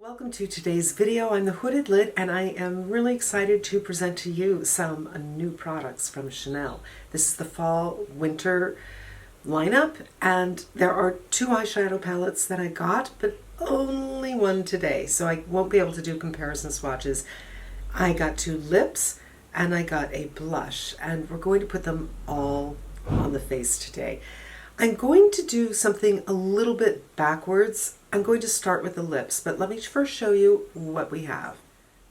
Welcome to today's video. I'm the Hooded Lid and I am really excited to present to you some new products from Chanel. This is the fall winter lineup and there are two eyeshadow palettes that I got, but only one today, so I won't be able to do comparison swatches. I got two lips and I got a blush, and we're going to put them all on the face today. I'm going to do something a little bit backwards. I'm going to start with the lips, but let me first show you what we have.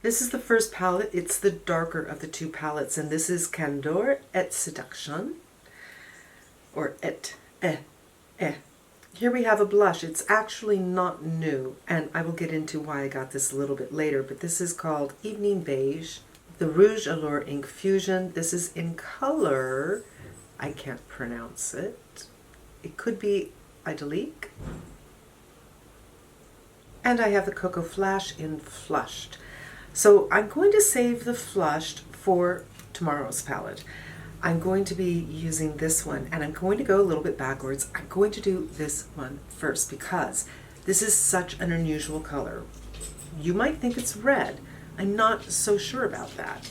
This is the first palette. It's the darker of the two palettes, and this is Candeur et Seduction, or Here we have a blush. It's actually not new, and I will get into why I got this a little bit later, but this is called Evening Beige, the Rouge Allure Ink Fusion. This is in color, I can't pronounce it. It could be Idyllique. And I have the Coco Flash in Flushed. So I'm going to save the Flushed for tomorrow's palette. I'm going to be using this one, and I'm going to go a little bit backwards. I'm going to do this one first because this is such an unusual color. You might think it's red. I'm not so sure about that.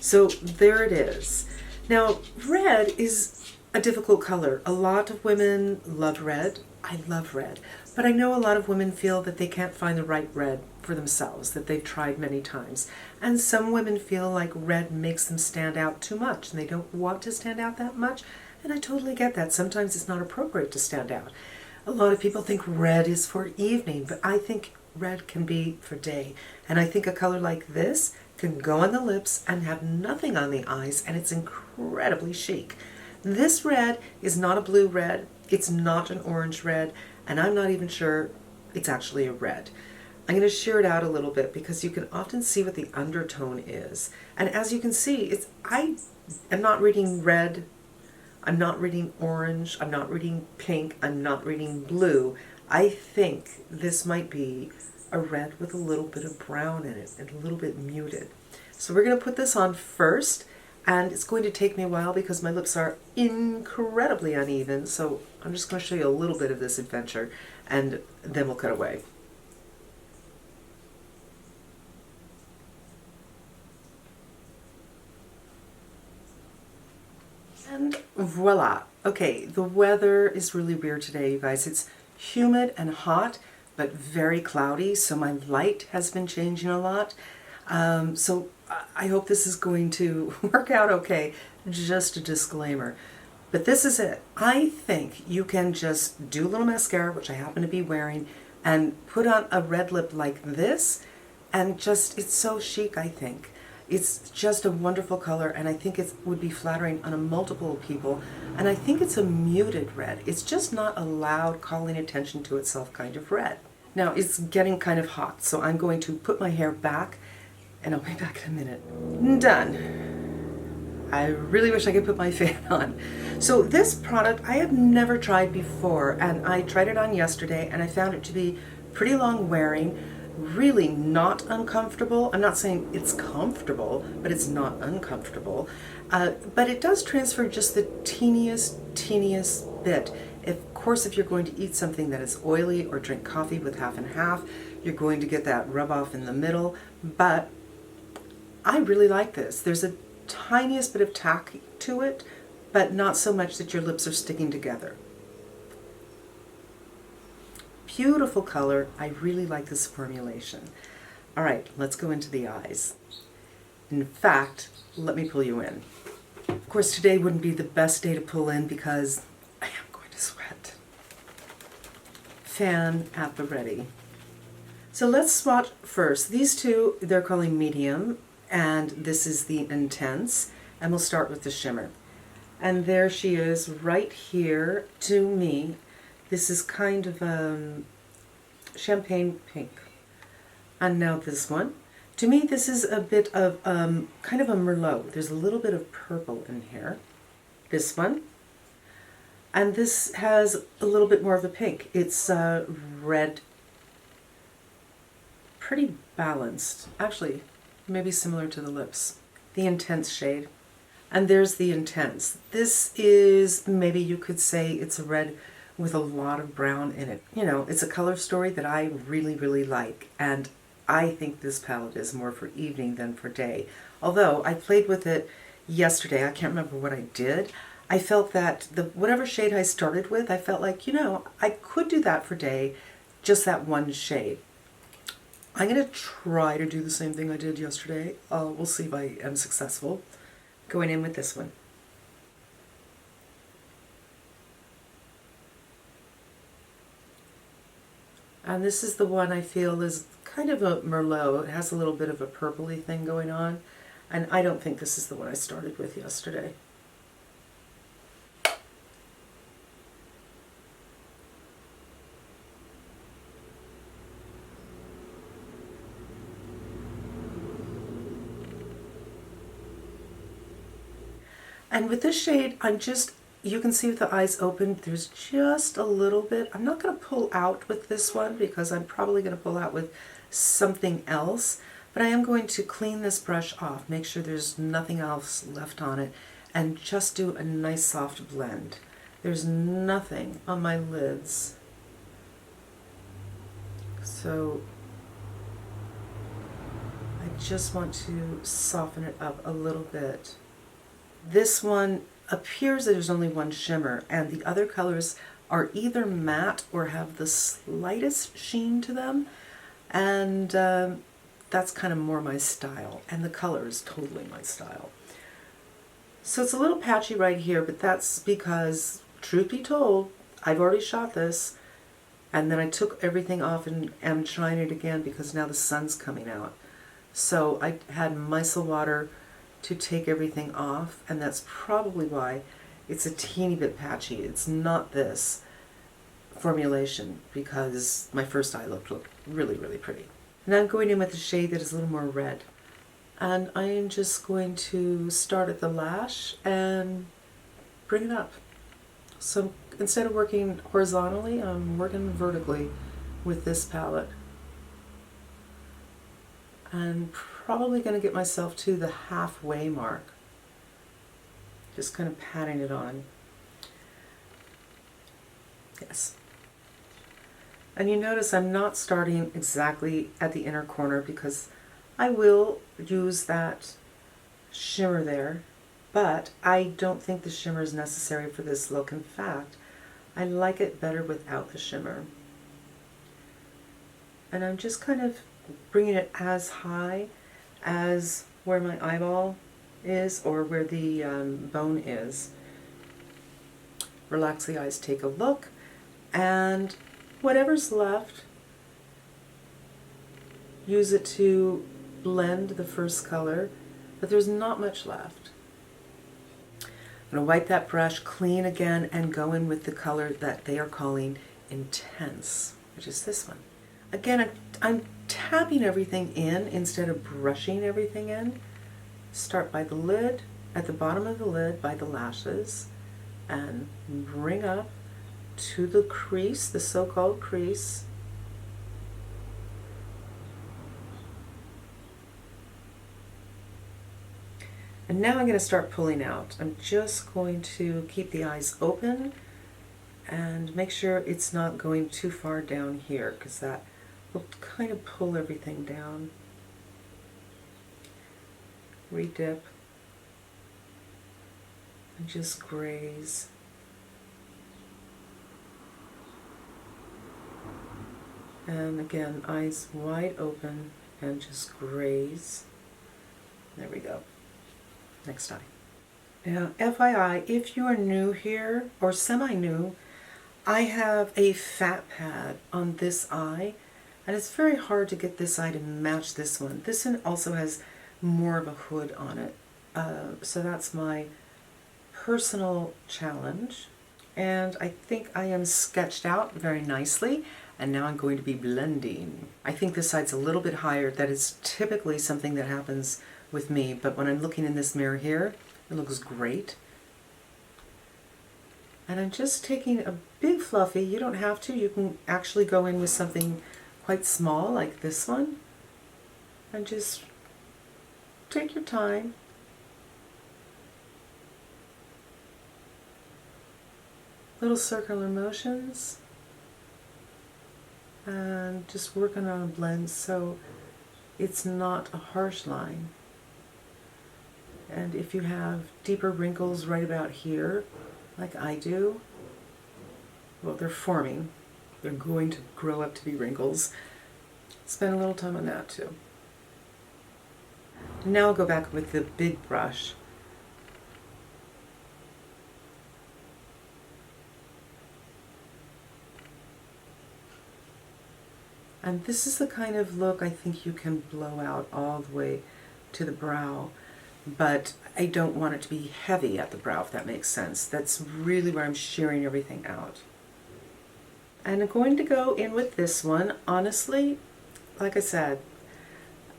So there it is. Now, red is a difficult color. A lot of women love red. I love red. But I know a lot of women feel that they can't find the right red for themselves, that they've tried many times. And some women feel like red makes them stand out too much, and they don't want to stand out that much. And I totally get that. Sometimes it's not appropriate to stand out. A lot of people think red is for evening, but I think red can be for day. And I think a color like this can go on the lips and have nothing on the eyes, and it's incredibly chic. This red is not a blue red, it's not an orange red, and I'm not even sure it's actually a red. I'm going to sheer it out a little bit because you can often see what the undertone is. And as you can see, I am not reading red, I'm not reading orange, I'm not reading pink, I'm not reading blue. I think this might be a red with a little bit of brown in it and a little bit muted. So we're going to put this on first. And it's going to take me a while because my lips are incredibly uneven, so I'm just going to show you a little bit of this adventure and then we'll cut away. And voila. Okay, the weather is really weird today, you guys. It's humid and hot, but very cloudy, so my light has been changing a lot. So I hope this is going to work out okay. Just a disclaimer. But this is it. I think you can just do a little mascara, which I happen to be wearing, and put on a red lip like this, and just, it's so chic, I think. It's just a wonderful color, and I think it would be flattering on a multiple people. And I think it's a muted red. It's just not a loud, calling attention to itself kind of red. Now, it's getting kind of hot, so I'm going to put my hair back, and I'll be back in a minute. Done. I really wish I could put my fan on. So this product I have never tried before, and I tried it on yesterday and I found it to be pretty long wearing, really not uncomfortable. I'm not saying it's comfortable, but it's not uncomfortable. But it does transfer just the teeniest bit. Of course, if you're going to eat something that is oily or drink coffee with half and half, you're going to get that rub off in the middle, but I really like this. There's a tiniest bit of tack to it, but not so much that your lips are sticking together. Beautiful color. I really like this formulation. All right, let's go into the eyes. In fact, let me pull you in. Of course, today wouldn't be the best day to pull in because I am going to sweat. Fan at the ready. So let's swatch first. These two, they're calling medium, and this is the intense, and we'll start with the shimmer. And there she is right here. To me, this is kind of champagne pink. And now this one. To me, this is a bit of kind of a Merlot. There's a little bit of purple in here. This one. And this has a little bit more of a pink. It's red. Pretty balanced. Actually, maybe similar to the lips. The intense shade. And there's the intense. This is, maybe you could say it's a red with a lot of brown in it. You know, it's a color story that I really, really like, and I think this palette is more for evening than for day. Although I played with it yesterday, I can't remember what I did. I felt that whatever shade I started with, I felt like, you know, I could do that for day, just that one shade. I'm going to try to do the same thing I did yesterday. We'll see if I am successful. Going in with this one. And this is the one I feel is kind of a Merlot. It has a little bit of a purpley thing going on. And I don't think this is the one I started with yesterday. And with this shade, you can see with the eyes open, there's just a little bit. I'm not going to pull out with this one because I'm probably going to pull out with something else, but I am going to clean this brush off, make sure there's nothing else left on it, and just do a nice soft blend. There's nothing on my lids, so I just want to soften it up a little bit. This one appears that there's only one shimmer, and the other colors are either matte or have the slightest sheen to them, and that's kind of more my style, and the color is totally my style. So it's a little patchy right here, but that's because, truth be told, I've already shot this, and then I took everything off and am trying it again because now the sun's coming out. So I had micellar water to take everything off, and that's probably why it's a teeny bit patchy. It's not this formulation because my first eye looked really, really pretty. And I'm going in with a shade that is a little more red. And I am just going to start at the lash and bring it up. So instead of working horizontally, I'm working vertically with this palette. And probably going to get myself to the halfway mark. Just kind of patting it on. Yes. And you notice I'm not starting exactly at the inner corner because I will use that shimmer there, but I don't think the shimmer is necessary for this look. In fact, I like it better without the shimmer. And I'm just kind of bringing it as high as where my eyeball is or where the bone is. Relax the eyes, take a look, and whatever's left, use it to blend the first color, but there's not much left. I'm going to wipe that brush clean again and go in with the color that they are calling Intense, which is this one. Again, I'm tapping everything in instead of brushing everything in. Start by the lid, at the bottom of the lid by the lashes, and bring up to the crease, the so-called crease. And now I'm going to start pulling out. I'm just going to keep the eyes open and make sure it's not going too far down here because that will kind of pull everything down. Redip and just graze. And again, eyes wide open and just graze. There we go. Next eye. Now, FYI, if you are new here or semi-new, I have a fat pad on this eye, and it's very hard to get this eye to match this one. This one also has more of a hood on it, so that's my personal challenge. And I think I am sketched out very nicely, and now I'm going to be blending. I think this side's a little bit higher. That is typically something that happens with me, but when I'm looking in this mirror here, it looks great. And I'm just taking a big fluffy. You don't have to. You can actually go in with something quite small like this one. And just take your time. little circular motions and just working on a blend so it's not a harsh line. And if you have deeper wrinkles right about here, like I do, well, they're forming. They're going to grow up to be wrinkles. Spend a little time on that too. Now I'll go back with the big brush. And this is the kind of look I think you can blow out all the way to the brow, but I don't want it to be heavy at the brow, if that makes sense. That's really where I'm shearing everything out. And I'm going to go in with this one. Honestly, like I said,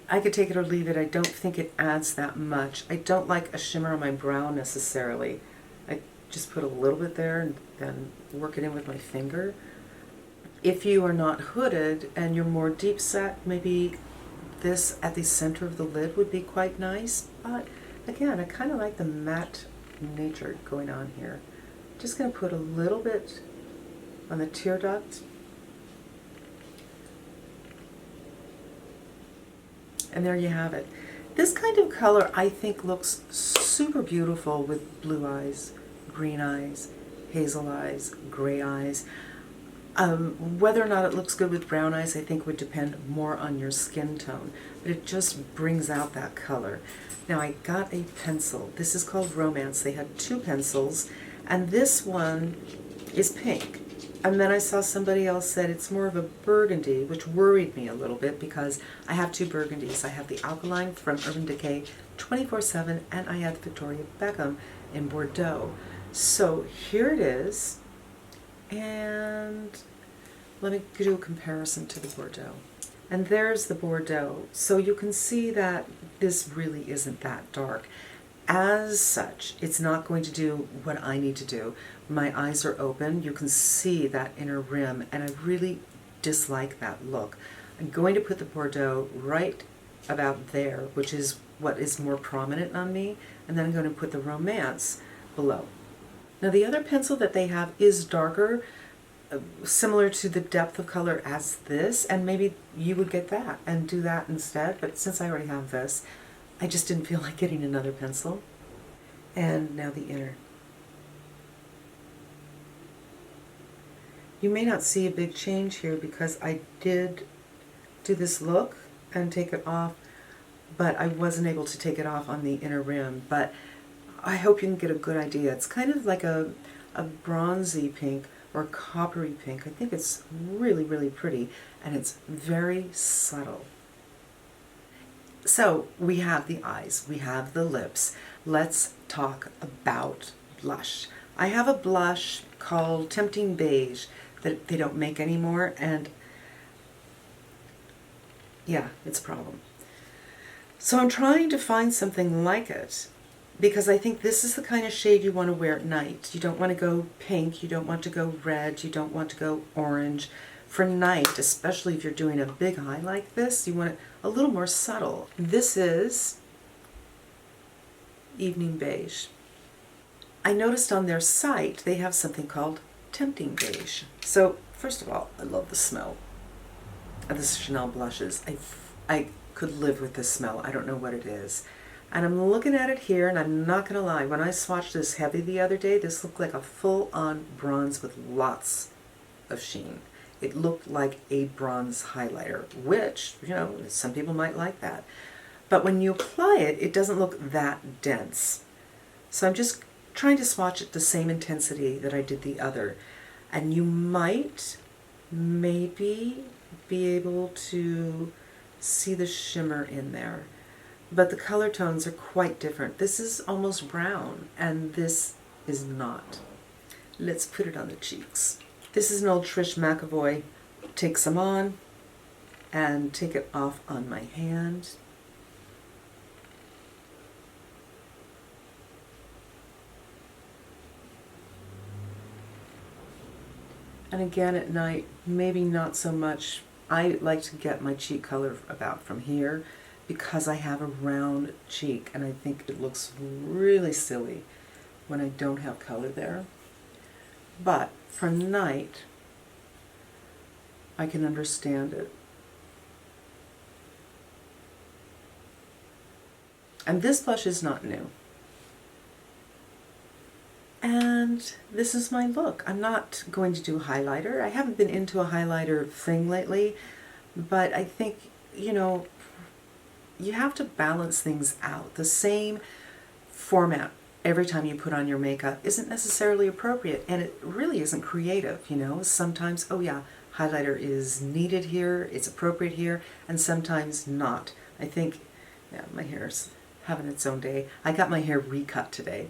I could take it or leave it. I don't think it adds that much. I don't like a shimmer on my brow necessarily. I just put a little bit there and then work it in with my finger. If you are not hooded and you're more deep set, maybe this at the center of the lid would be quite nice. But again, I kind of like the matte nature going on here. Just going to put a little bit on the tear duct. And there you have it. This kind of color I think looks super beautiful with blue eyes, green eyes, hazel eyes, gray eyes. Whether or not it looks good with brown eyes, I think would depend more on your skin tone, but it just brings out that color. Now I got a pencil. This is called Romance. They had two pencils, and this one is pink. And then I saw somebody else said it's more of a burgundy, which worried me a little bit because I have two burgundies. I have the Alkaline from Urban Decay 24/7, and I have Victoria Beckham in Bordeaux. So here it is. And let me do a comparison to the Bordeaux. And there's the Bordeaux. So you can see that this really isn't that dark. As such, it's not going to do what I need to do. My eyes are open. You can see that inner rim, and I really dislike that look. I'm going to put the Bordeaux right about there, which is what is more prominent on me, and then I'm going to put the Romance below. Now the other pencil that they have is darker, similar to the depth of color as this, and maybe you would get that and do that instead, but since I already have this, I just didn't feel like getting another pencil. And now the inner. You may not see a big change here because I did do this look and take it off, but I wasn't able to take it off on the inner rim, but I hope you can get a good idea. It's kind of like a bronzy pink or coppery pink. I think it's really, really pretty, and it's very subtle. So we have the eyes, we have the lips. Let's talk about blush. I have a blush called Tempting Beige that they don't make anymore, and yeah, it's a problem. So I'm trying to find something like it, because I think this is the kind of shade you want to wear at night. You don't want to go pink, you don't want to go red, you don't want to go orange. For night, especially if you're doing a big eye like this, you want it a little more subtle. This is Evening Beige. I noticed on their site they have something called Tempting Beige. So first of all, I love the smell of the Chanel blushes. I could live with this smell. I don't know what it is. And I'm looking at it here, and I'm not going to lie, when I swatched this heavy the other day, this looked like a full-on bronze with lots of sheen. It looked like a bronze highlighter, which, you know, some people might like that. But when you apply it, it doesn't look that dense. So I'm just trying to swatch it the same intensity that I did the other. And you might, maybe, be able to see the shimmer in there. But the color tones are quite different. This is almost brown, and this is not. Let's put it on the cheeks. This is an old Trish McAvoy. Take some on and take it off on my hand. And again at night, maybe not so much. I like to get my cheek color about from here because I have a round cheek, and I think it looks really silly when I don't have color there. but for night, I can understand it. And this blush is not new. And this is my look. I'm not going to do highlighter. I haven't been into a highlighter thing lately, but I think, you know, you have to balance things out. The same format every time you put on your makeup isn't necessarily appropriate, and it really isn't creative, you know. Sometimes, oh yeah, highlighter is needed here, it's appropriate here, and sometimes not. I think, yeah, my hair's having its own day. I got my hair recut today.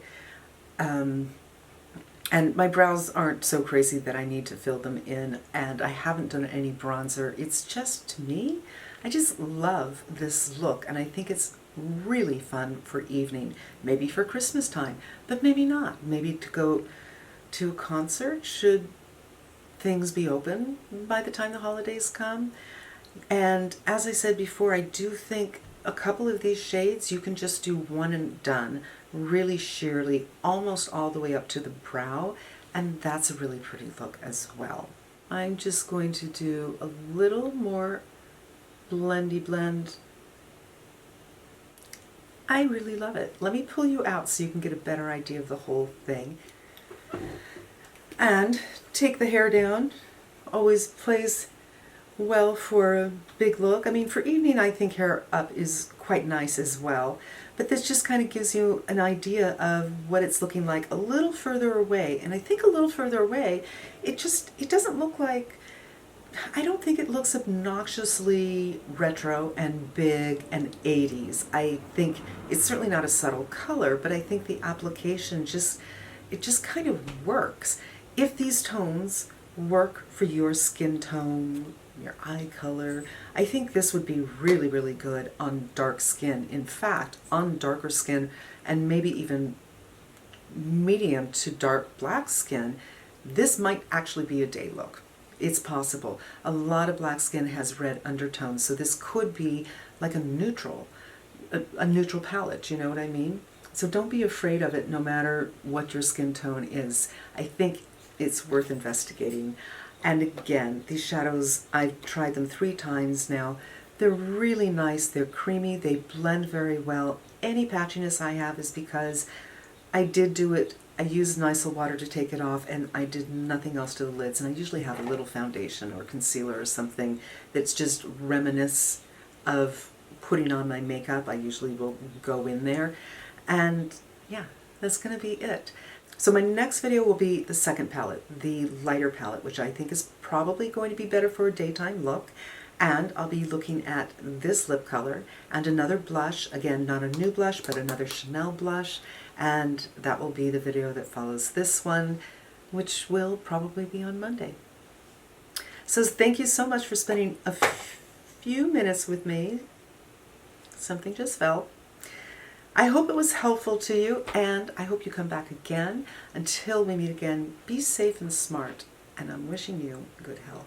And my brows aren't so crazy that I need to fill them in, and I haven't done any bronzer. It's just, to me, I just love this look, and I think it's really fun for evening, maybe for Christmas time, but maybe not. Maybe to go to a concert should things be open by the time the holidays come. And as I said before, I do think a couple of these shades you can just do one and done, really sheerly, almost all the way up to the brow, and that's a really pretty look as well. I'm just going to do a little more blendy blend. I really love it. Let me pull you out so you can get a better idea of the whole thing. And take the hair down. Always plays well for a big look. I mean, for evening, I think hair up is quite nice as well. But this just kind of gives you an idea of what it's looking like a little further away. And I think a little further away, it doesn't look like, I don't think it looks obnoxiously retro and big and 80s. I think it's certainly not a subtle color, but I think the application just kind of works. If these tones work for your skin tone, your eye color, I think this would be really, really good on dark skin. In fact, on darker skin and maybe even medium to dark black skin, this might actually be a day look. It's possible. A lot of black skin has red undertones, so this could be like a neutral palette, you know what I mean? So don't be afraid of it no matter what your skin tone is. I think it's worth investigating. And again, these shadows, I've tried them 3 times now. They're really nice, they're creamy, they blend very well. Any patchiness I have is because I did do it, I used Nycil water to take it off, and I did nothing else to the lids. And I usually have a little foundation or concealer or something that's just reminiscent of putting on my makeup. I usually will go in there. And yeah, that's going to be it. So my next video will be the second palette, the lighter palette, which I think is probably going to be better for a daytime look. And I'll be looking at this lip color and another blush, again, not a new blush, but another Chanel blush. And that will be the video that follows this one, which will probably be on Monday. So thank you so much for spending a few minutes with me. Something just fell. I hope it was helpful to you, and I hope you come back again. Until we meet again, be safe and smart, and I'm wishing you good health.